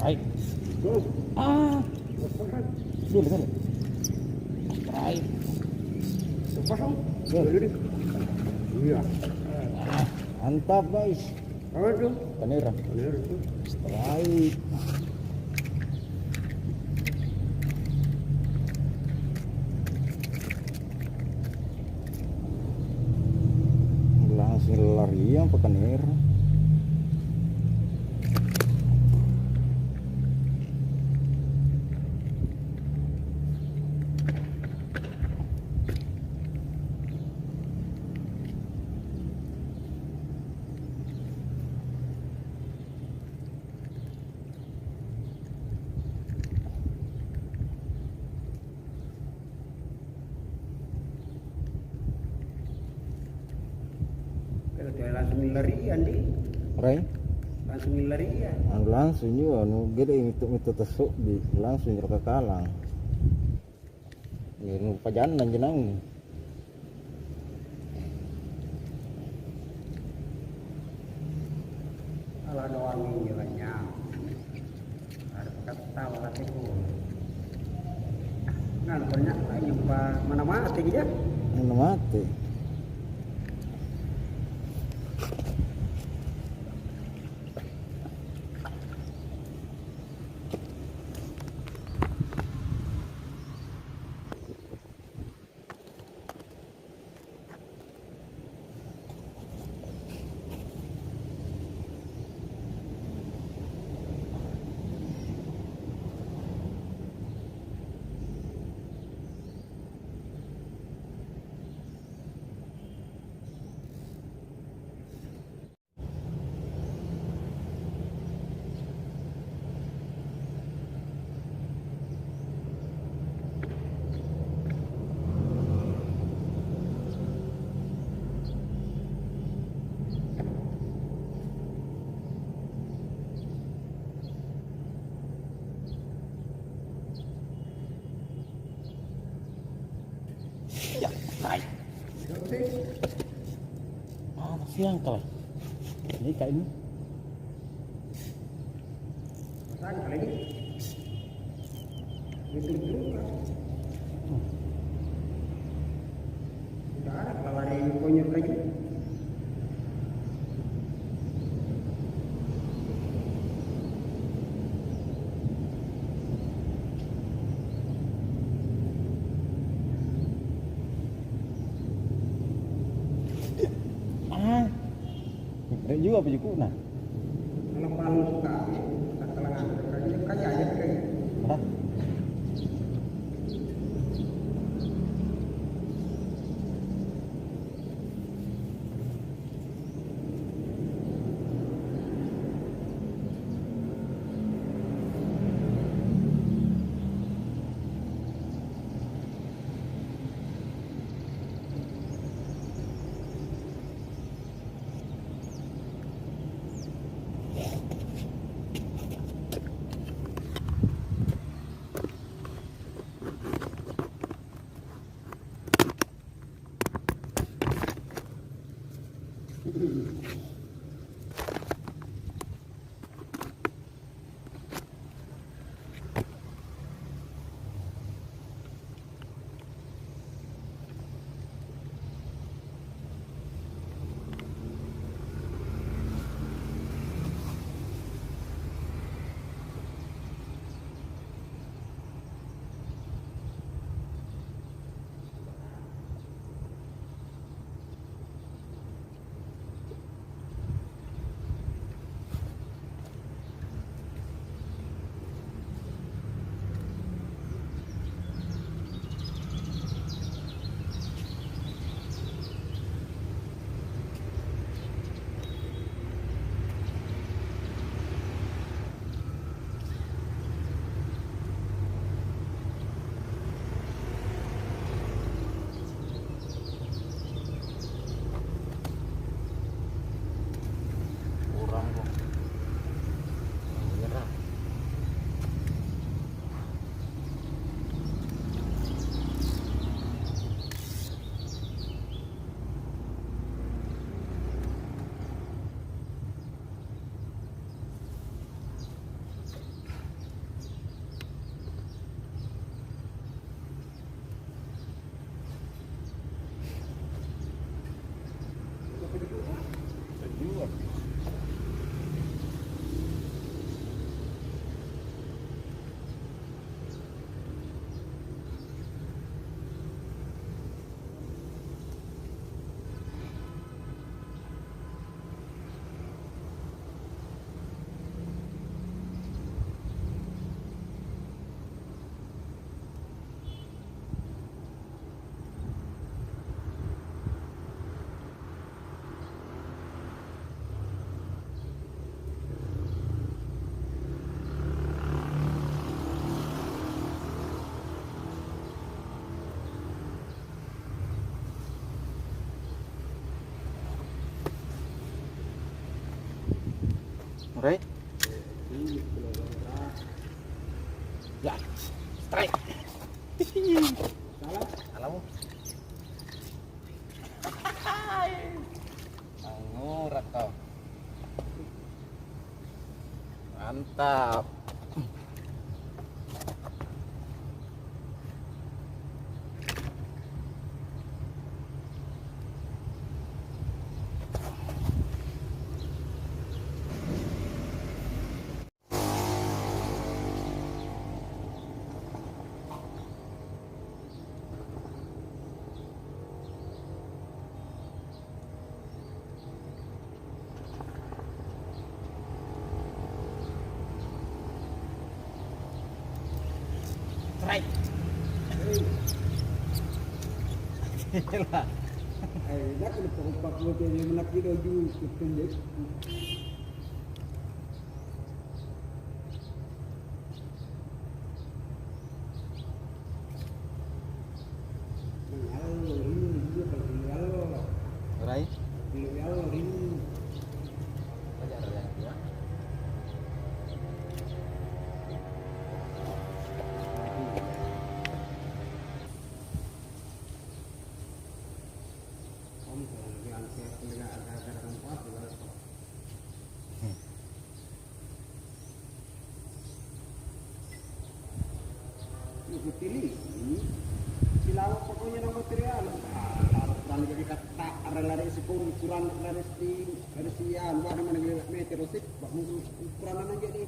Strike. Ah. Dulu kan. Strike. Pasang. Iya. Mantap guys. Apa itu? Panera. Panera itu. Strike. Langsung lari yang Panera. Kalau dia langsung larian di. Rai. Langsung larian. Langsung juga nu gede itu tesuk di langsung ke kalang. Ya nu pajanan jenang. Kalau ada wangi banyak. Ada kata lagi pun. Nah, banyak lagi mana mati dia. Mana mati. Ya, naik. Ah, masih angkel. Ini kayak ini. Pasang kali ini. Itu juga. Tidak ada kalau lari punya kayu. Ah. Ada juga pujuku nah. Kalau palu suka, tak telangan. Kaya aja kayu. Hah? Right? Ya, strike. Salah. Salah mo. Ang ngurat ka. Mantap. Strike. Gila. Nak kena pokok mo dia nak video ju kutunjuk. Right? Ring. Ajar ya. Pilih silawan pokoknya nama material dan jadi kata relari sepuluh ukuran dari sian mana mana meter sip ukuran mana jadi